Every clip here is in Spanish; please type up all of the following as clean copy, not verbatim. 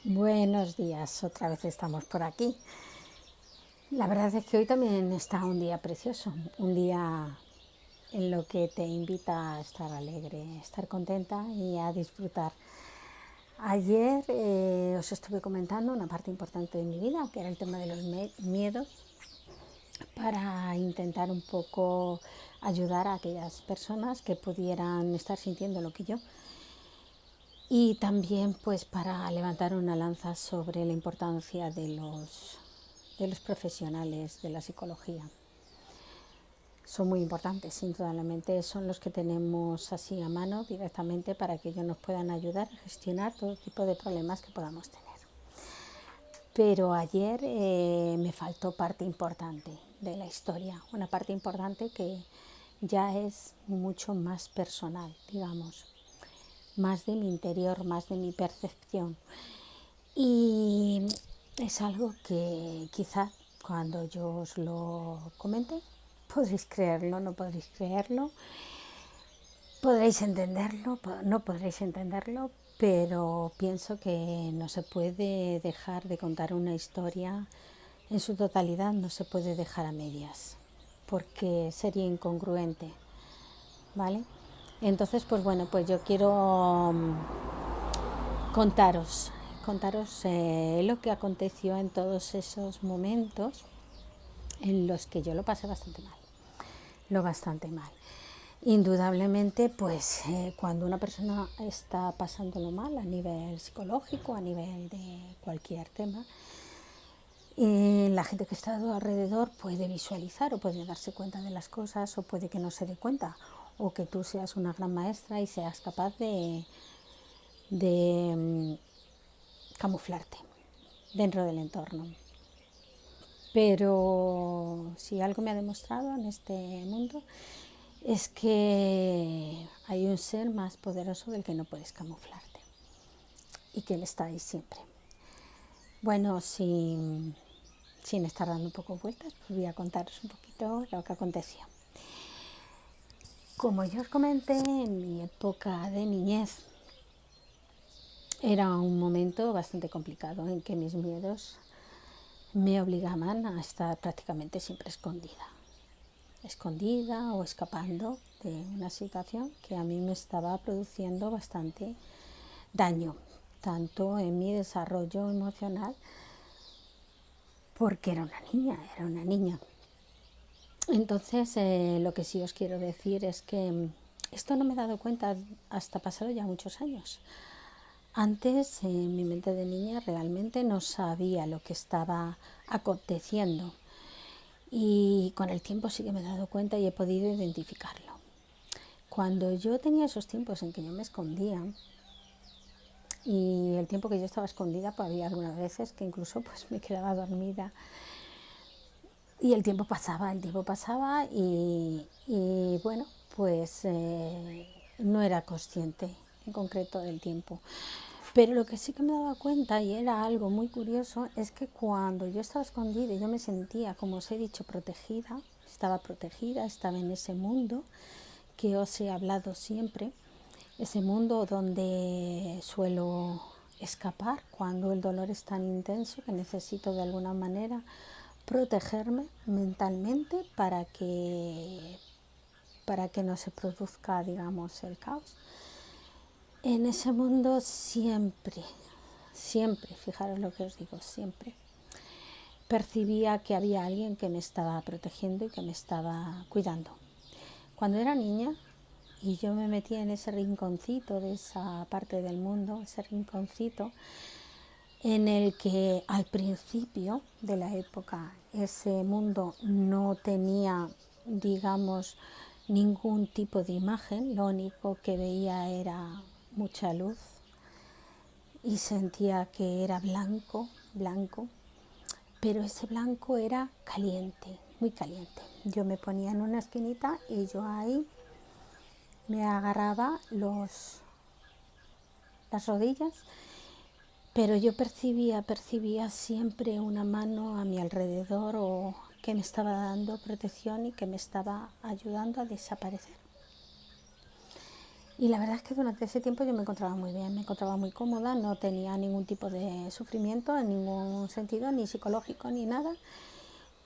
Buenos días, otra vez estamos por aquí. La verdad es que hoy también está un día precioso, un día en lo que te invita a estar alegre, a estar contenta y a disfrutar. Ayer os estuve comentando una parte importante de mi vida, que era el tema de los miedos, para intentar un poco ayudar a aquellas personas que pudieran estar sintiendo lo que yo. Y también pues para levantar una lanza sobre la importancia de los profesionales de la psicología. Son muy importantes, indudablemente son los que tenemos así a mano directamente para que ellos nos puedan ayudar a gestionar todo tipo de problemas que podamos tener. Pero ayer me faltó parte importante de la historia, una parte importante que ya es mucho más personal, digamos, más de mi interior, más de mi percepción. Y es algo que quizá cuando yo os lo comente, podréis creerlo, no podréis creerlo, podréis entenderlo, no podréis entenderlo, pero pienso que no se puede dejar de contar una historia en su totalidad, no se puede dejar a medias, porque sería incongruente, ¿vale? Entonces, pues bueno, pues yo quiero contaros lo que aconteció en todos esos momentos en los que yo lo pasé bastante mal. Indudablemente, pues cuando una persona está pasándolo mal a nivel psicológico, a nivel de cualquier tema, la gente que está a tu alrededor puede visualizar o puede darse cuenta de las cosas o puede que no se dé cuenta, o que tú seas una gran maestra y seas capaz de camuflarte dentro del entorno. Pero si algo me ha demostrado en este mundo es que hay un ser más poderoso del que no puedes camuflarte y que él está ahí siempre. Bueno, sin estar dando un poco vueltas, pues voy a contaros un poquito lo que aconteció. Como yo os comenté, en mi época de niñez era un momento bastante complicado en que mis miedos me obligaban a estar prácticamente siempre escondida o escapando de una situación que a mí me estaba produciendo bastante daño, tanto en mi desarrollo emocional, porque era una niña. Entonces, lo que sí os quiero decir es que esto no me he dado cuenta hasta pasado ya muchos años. Antes, en mi mente de niña, realmente no sabía lo que estaba aconteciendo. Y con el tiempo sí que me he dado cuenta y he podido identificarlo. Cuando yo tenía esos tiempos en que yo me escondía, y el tiempo que yo estaba escondida, pues había algunas veces que incluso pues me quedaba dormida. Y el tiempo pasaba y bueno, pues no era consciente en concreto del tiempo. Pero lo que sí que me daba cuenta, y era algo muy curioso, es que cuando yo estaba escondida y yo me sentía, como os he dicho, protegida, estaba en ese mundo que os he hablado siempre, ese mundo donde suelo escapar cuando el dolor es tan intenso que necesito de alguna manera protegerme mentalmente para que no se produzca, digamos, el caos. En ese mundo siempre, fijaros lo que os digo, siempre percibía que había alguien que me estaba protegiendo y que me estaba cuidando. Cuando era niña y yo me metía en ese rinconcito de esa parte del mundo, ese rinconcito en el que al principio de la época ese mundo no tenía, digamos, ningún tipo de imagen, lo único que veía era mucha luz y sentía que era blanco, blanco, pero ese blanco era caliente, muy caliente. Yo me ponía en una esquinita y yo ahí me agarraba las rodillas, pero yo percibía siempre una mano a mi alrededor o que me estaba dando protección y que me estaba ayudando a desaparecer. Y la verdad es que durante ese tiempo yo me encontraba muy bien, me encontraba muy cómoda, no tenía ningún tipo de sufrimiento en ningún sentido, ni psicológico ni nada.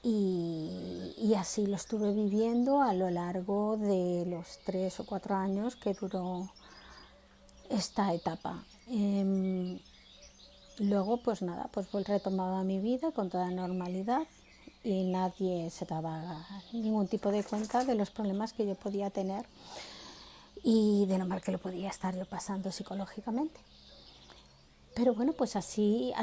Y así lo estuve viviendo a lo largo de los 3 o 4 años que duró esta etapa. Luego, pues nada, pues retomaba mi vida con toda normalidad y nadie se daba ningún tipo de cuenta de los problemas que yo podía tener y de lo mal que lo podía estar yo pasando psicológicamente. Pero bueno, pues así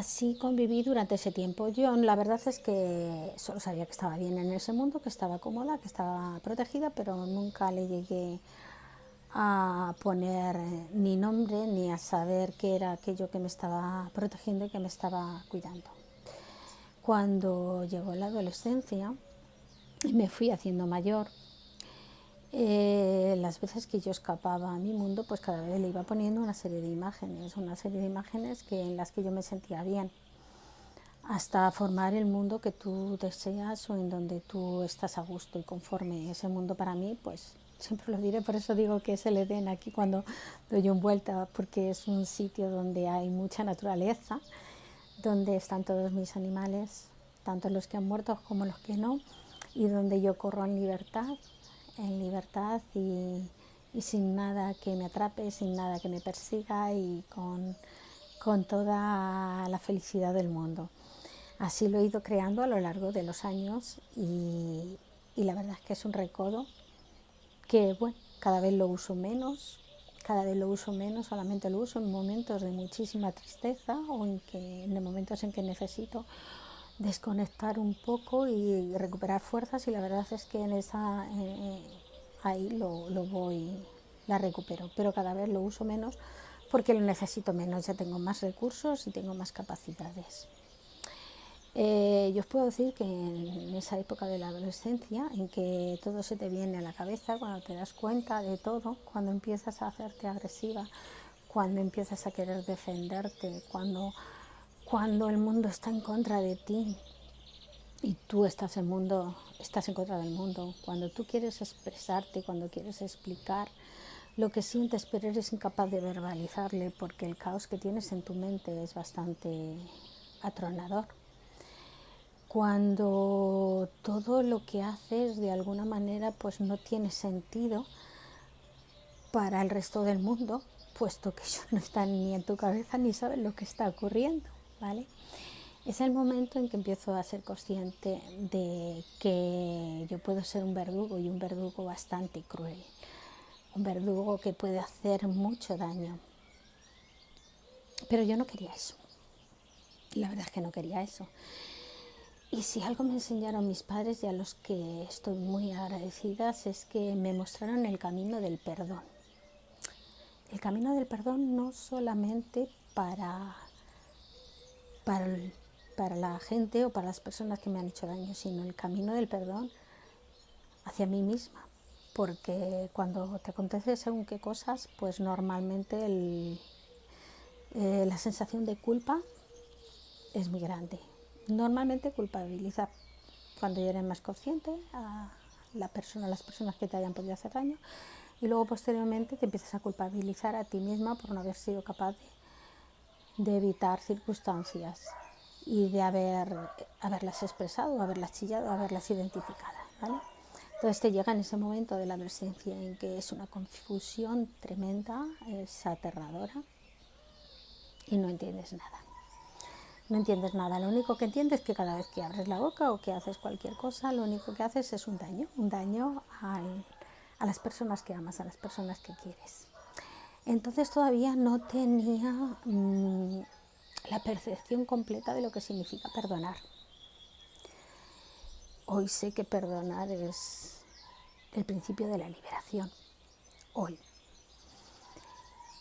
conviví durante ese tiempo. Yo la verdad es que solo sabía que estaba bien en ese mundo, que estaba cómoda, que estaba protegida, pero nunca le llegué a poner ni nombre ni a saber qué era aquello que me estaba protegiendo y que me estaba cuidando. Cuando llegó la adolescencia y me fui haciendo mayor, las veces que yo escapaba a mi mundo, pues cada vez le iba poniendo una serie de imágenes en las que yo me sentía bien, hasta formar el mundo que tú deseas o en donde tú estás a gusto y conforme. Ese mundo para mí, pues siempre lo diré, por eso digo que es el Edén aquí cuando doy un vuelta, porque es un sitio donde hay mucha naturaleza, donde están todos mis animales, tanto los que han muerto como los que no, y donde yo corro en libertad y sin nada que me atrape, sin nada que me persiga y con toda la felicidad del mundo. Así lo he ido creando a lo largo de los años y la verdad es que es un recodo que, bueno, cada vez lo uso menos, solamente lo uso en momentos de muchísima tristeza o en momentos en que necesito desconectar un poco y recuperar fuerzas y la verdad es que ahí la recupero, pero cada vez lo uso menos porque lo necesito menos, ya tengo más recursos y tengo más capacidades. Yo os puedo decir que en esa época de la adolescencia, en que todo se te viene a la cabeza, cuando te das cuenta de todo, cuando empiezas a hacerte agresiva, cuando empiezas a querer defenderte, cuando el mundo está en contra de ti y tú estás en contra del mundo, cuando tú quieres expresarte, cuando quieres explicar lo que sientes, pero eres incapaz de verbalizarle porque el caos que tienes en tu mente es bastante atronador. Cuando todo lo que haces de alguna manera pues no tiene sentido para el resto del mundo, puesto que ellos no están ni en tu cabeza ni saben lo que está ocurriendo, ¿vale? Es el momento en que empiezo a ser consciente de que yo puedo ser un verdugo y un verdugo bastante cruel, un verdugo que puede hacer mucho daño. Pero yo no quería eso, la verdad es que no quería eso. Y si algo me enseñaron mis padres y a los que estoy muy agradecida es que me mostraron el camino del perdón. El camino del perdón no solamente para, para la gente o para las personas que me han hecho daño, sino el camino del perdón hacia mí misma. Porque cuando te acontece según qué cosas, pues normalmente la sensación de culpa es muy grande. Normalmente culpabiliza cuando ya eres más consciente a las personas que te hayan podido hacer daño y luego posteriormente te empiezas a culpabilizar a ti misma por no haber sido capaz de evitar circunstancias y de haberlas expresado, haberlas chillado, haberlas identificado, ¿vale? Entonces te llega en ese momento de la adolescencia en que es una confusión tremenda, es aterradora y no entiendes nada. No entiendes nada, lo único que entiendes es que cada vez que abres la boca o que haces cualquier cosa, lo único que haces es un daño a las personas que amas, a las personas que quieres. Entonces todavía no tenía la percepción completa de lo que significa perdonar. Hoy sé que perdonar es el principio de la liberación, hoy.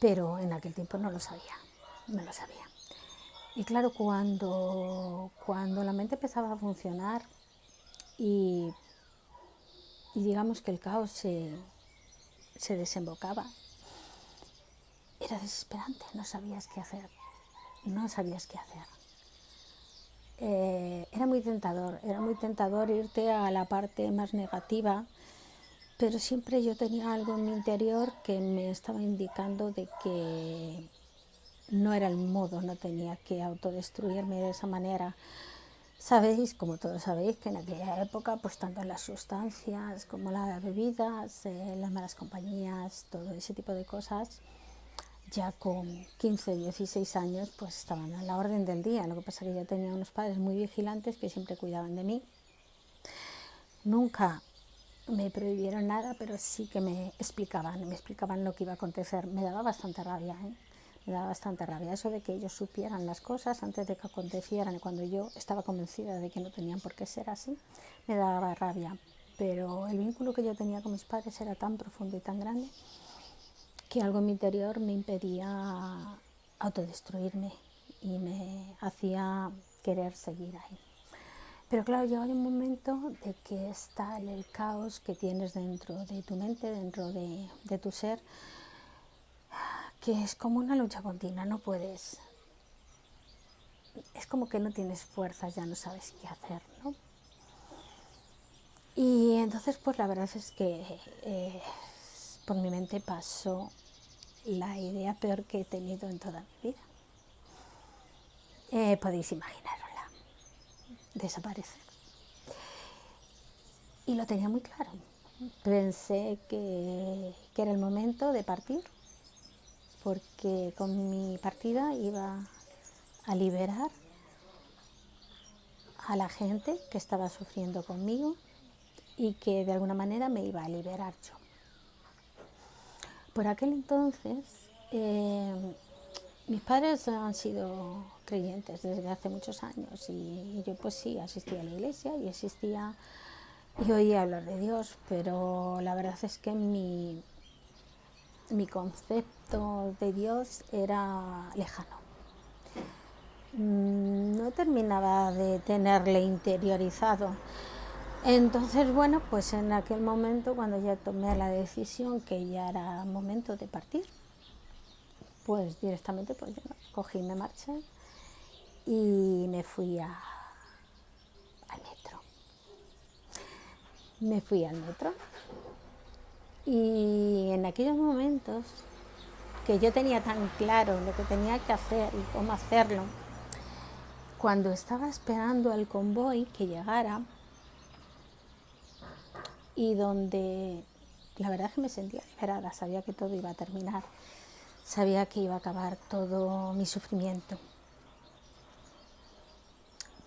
Pero en aquel tiempo no lo sabía, no lo sabía. Y claro, cuando la mente empezaba a funcionar y digamos que el caos se desembocaba, era desesperante, no sabías qué hacer, no sabías qué hacer. Era muy tentador irte a la parte más negativa pero siempre yo tenía algo en mi interior que me estaba indicando de que no era el modo, no tenía que autodestruirme de esa manera. Sabéis, como todos sabéis, que en aquella época, pues tanto las sustancias como las bebidas, las malas compañías, todo ese tipo de cosas, ya con 15, 16 años, pues estaban a la orden del día. Lo que pasa es que yo tenía unos padres muy vigilantes que siempre cuidaban de mí. Nunca me prohibieron nada, pero sí que me explicaban lo que iba a acontecer. Me daba bastante rabia, ¿eh? Me daba bastante rabia eso de que ellos supieran las cosas antes de que acontecieran, y cuando yo estaba convencida de que no tenían por qué ser así, me daba rabia. Pero el vínculo que yo tenía con mis padres era tan profundo y tan grande que algo en mi interior me impedía autodestruirme y me hacía querer seguir ahí. Pero claro, llega un momento de que está el caos que tienes dentro de tu mente, dentro de tu ser, que es como una lucha continua, no puedes, es como que no tienes fuerzas, ya no sabes qué hacer, ¿no? Y entonces pues la verdad es que por mi mente pasó la idea peor que he tenido en toda mi vida. Podéis imaginarosla, desaparecer. Y lo tenía muy claro. Pensé que era el momento de partir, porque con mi partida iba a liberar a la gente que estaba sufriendo conmigo y que de alguna manera me iba a liberar yo. Por aquel entonces, mis padres han sido creyentes desde hace muchos años y yo pues sí asistía a la iglesia y oía hablar de Dios, pero la verdad es que mi concepto de Dios era lejano. No terminaba de tenerle interiorizado. Entonces, bueno, pues en aquel momento, cuando ya tomé la decisión que ya era momento de partir, pues directamente pues yo cogí, me marché y me fui al metro. Me fui al metro y en aquellos momentos que yo tenía tan claro lo que tenía que hacer y cómo hacerlo, cuando estaba esperando al convoy que llegara y donde la verdad es que me sentía liberada, sabía que todo iba a terminar, sabía que iba a acabar todo mi sufrimiento.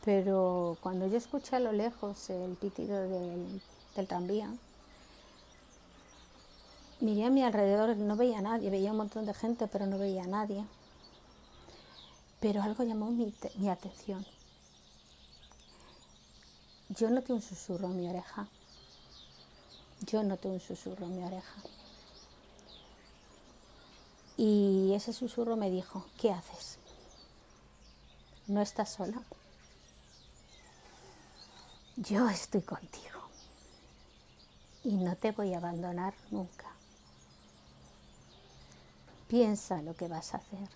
Pero cuando yo escuché a lo lejos el pitido del tranvía, miré a mi alrededor, no veía a nadie, veía un montón de gente, pero no veía a nadie. Pero algo llamó mi atención. Yo noté un susurro en mi oreja. Yo noté un susurro en mi oreja. Y ese susurro me dijo, ¿qué haces? ¿No estás sola? Yo estoy contigo y no te voy a abandonar nunca. Piensa lo que vas a hacer,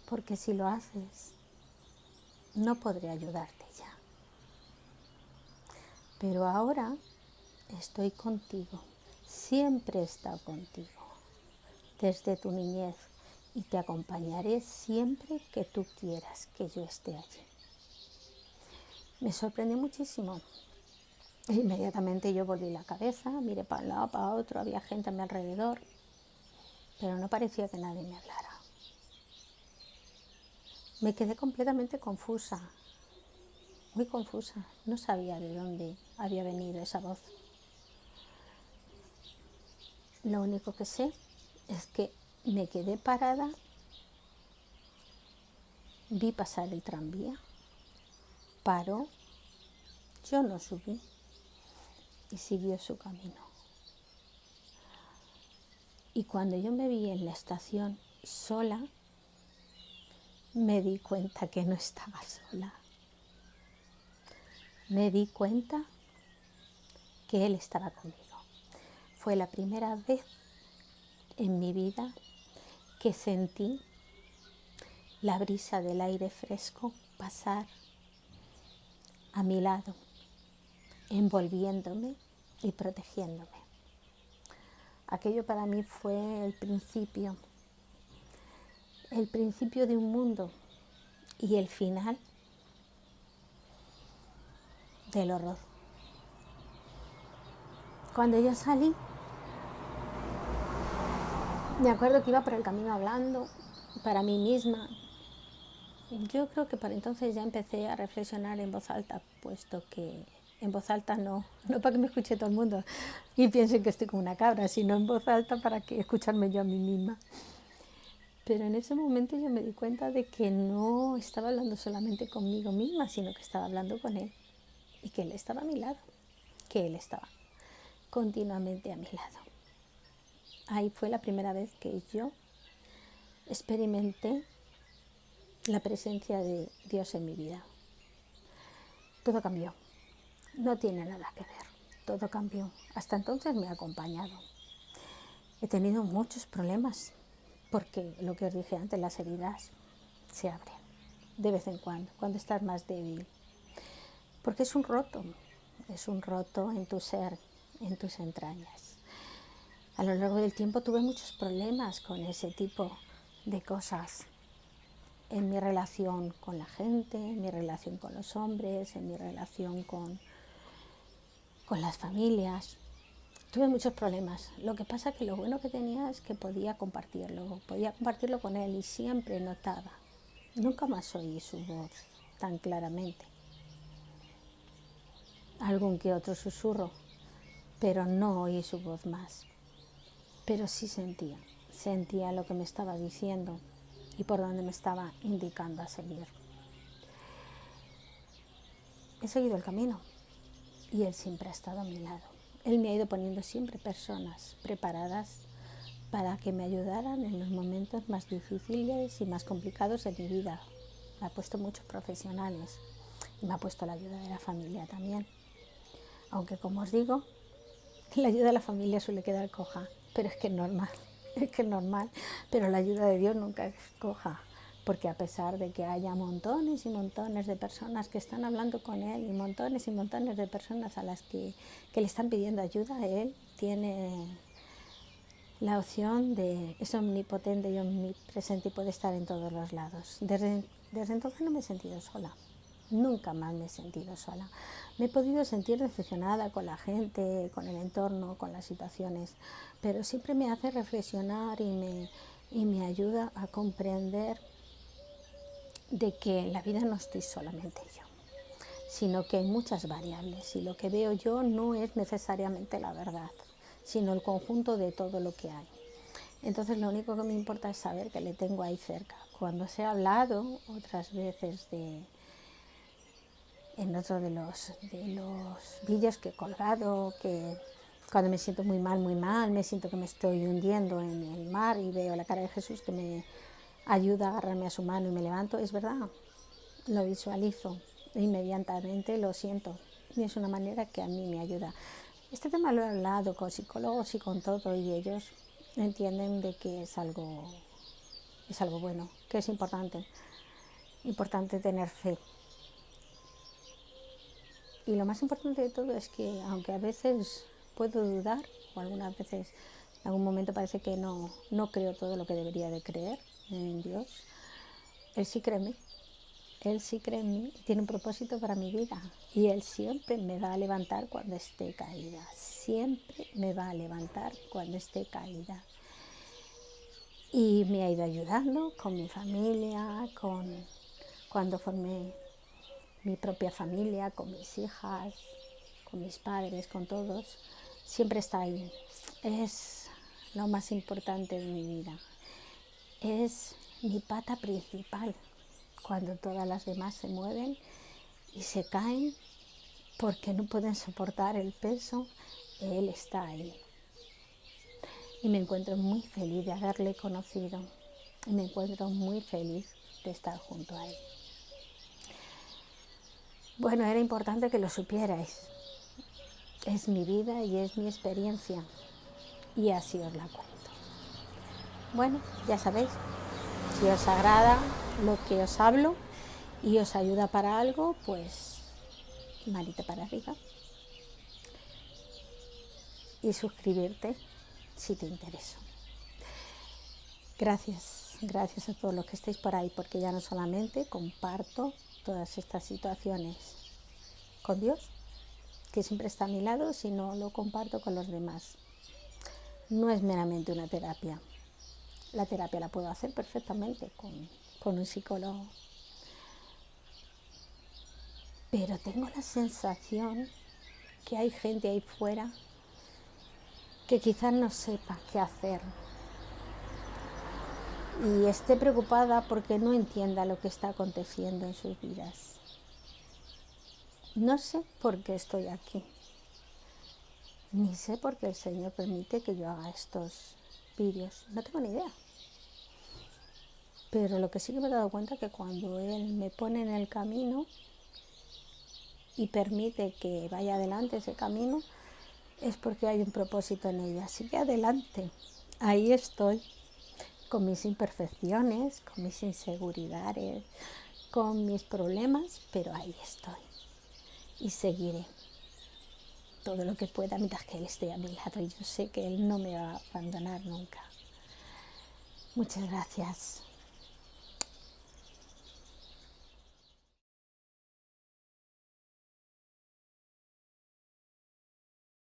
porque si lo haces, no podré ayudarte ya. Pero ahora estoy contigo, siempre he estado contigo, desde tu niñez, y te acompañaré siempre que tú quieras que yo esté allí. Me sorprendió muchísimo. Inmediatamente yo volví la cabeza, miré para un lado, para otro, había gente a mi alrededor, pero no parecía que nadie me hablara. Me quedé completamente confusa, muy confusa. No sabía de dónde había venido esa voz. Lo único que sé es que me quedé parada, vi pasar el tranvía, paró, yo no subí y siguió su camino. Y cuando yo me vi en la estación sola, me di cuenta que no estaba sola. Me di cuenta que él estaba conmigo. Fue la primera vez en mi vida que sentí la brisa del aire fresco pasar a mi lado, envolviéndome y protegiéndome. Aquello para mí fue el principio de un mundo y el final del horror. Cuando yo salí, me acuerdo que iba por el camino hablando para mí misma. Yo creo que para entonces ya empecé a reflexionar en voz alta, puesto que en voz alta no para que me escuche todo el mundo y piensen que estoy como una cabra, sino en voz alta para que escucharme yo a mí misma. Pero en ese momento yo me di cuenta de que no estaba hablando solamente conmigo misma, sino que estaba hablando con él y que él estaba a mi lado, que él estaba continuamente a mi lado. Ahí fue la primera vez que yo experimenté la presencia de Dios en mi vida. Todo cambió, no tiene nada que ver, todo cambió. Hasta entonces me ha acompañado. He tenido muchos problemas porque, lo que os dije antes, las heridas se abren de vez en cuando estás más débil. Porque es un roto en tu ser, en tus entrañas. A lo largo del tiempo tuve muchos problemas con ese tipo de cosas en mi relación con la gente, en mi relación con los hombres, en mi relación con las familias. Tuve muchos problemas. Lo que pasa es que lo bueno que tenía es que podía compartirlo con él y siempre notaba. Nunca más oí su voz tan claramente. Algún que otro susurro, pero no oí su voz más. Pero sí sentía lo que me estaba diciendo y por donde me estaba indicando a seguir. He seguido el camino y él siempre ha estado a mi lado. Él me ha ido poniendo siempre personas preparadas para que me ayudaran en los momentos más difíciles y más complicados de mi vida. Me ha puesto muchos profesionales y me ha puesto la ayuda de la familia también. Aunque, como os digo, la ayuda de la familia suele quedar coja, pero es que es normal, pero la ayuda de Dios nunca es coja, porque a pesar de que haya montones y montones de personas que están hablando con Él y montones de personas a las que le están pidiendo ayuda, Él tiene la opción de, es omnipotente y omnipresente y puede estar en todos los lados. Desde entonces no me he sentido sola. Nunca más me he sentido sola. Me he podido sentir decepcionada con la gente, con el entorno, con las situaciones, pero siempre me hace reflexionar y me ayuda a comprender de que en la vida no estoy solamente yo, sino que hay muchas variables y lo que veo yo no es necesariamente la verdad, sino el conjunto de todo lo que hay. Entonces lo único que me importa es saber que le tengo ahí cerca. Cuando se ha hablado otras veces en otro de los vídeos que he colgado, que cuando me siento muy mal, me siento que me estoy hundiendo en el mar y veo la cara de Jesús que me ayuda a agarrarme a su mano y me levanto, es verdad, lo visualizo, inmediatamente lo siento y es una manera que a mí me ayuda. Este tema lo he hablado con psicólogos y con todo y ellos entienden de que es algo bueno, que es importante tener fe. Y lo más importante de todo es que, aunque a veces puedo dudar, o algunas veces en algún momento parece que no creo todo lo que debería de creer en Dios, Él sí cree en mí. Él sí cree en mí y tiene un propósito para mi vida. Y Él siempre me va a levantar cuando esté caída. Siempre me va a levantar cuando esté caída. Y me ha ido ayudando con mi familia, cuando formé mi propia familia, con mis hijas, con mis padres, con todos. Siempre está ahí. Es lo más importante de mi vida. Es mi pata principal. Cuando todas las demás se mueven y se caen porque no pueden soportar el peso, Él está ahí. Y me encuentro muy feliz de haberle conocido y me encuentro muy feliz de estar junto a Él. Bueno, era importante que lo supierais. Es mi vida y es mi experiencia y así os la cuento. Bueno, ya sabéis, si os agrada lo que os hablo y os ayuda para algo, pues manita para arriba. y suscribirte si te interesa. Gracias a todos los que estéis por ahí, porque ya no solamente comparto todas estas situaciones con Dios, que siempre está a mi lado, sino lo comparto con los demás. No es meramente una terapia. La terapia la puedo hacer perfectamente con un psicólogo. Pero tengo la sensación que hay gente ahí fuera que quizás no sepa qué hacer y esté preocupada porque no entienda lo que está aconteciendo en sus vidas. No sé por qué estoy aquí, ni sé por qué el Señor permite que yo haga estos vídeos. No tengo ni idea. Pero lo que sí que me he dado cuenta es que cuando Él me pone en el camino y permite que vaya adelante ese camino, es porque hay un propósito en ella. Así que adelante, ahí estoy, con mis imperfecciones, con mis inseguridades, con mis problemas, pero ahí estoy. Y seguiré todo lo que pueda mientras que Él esté a mi lado. Y yo sé que Él no me va a abandonar nunca. Muchas gracias.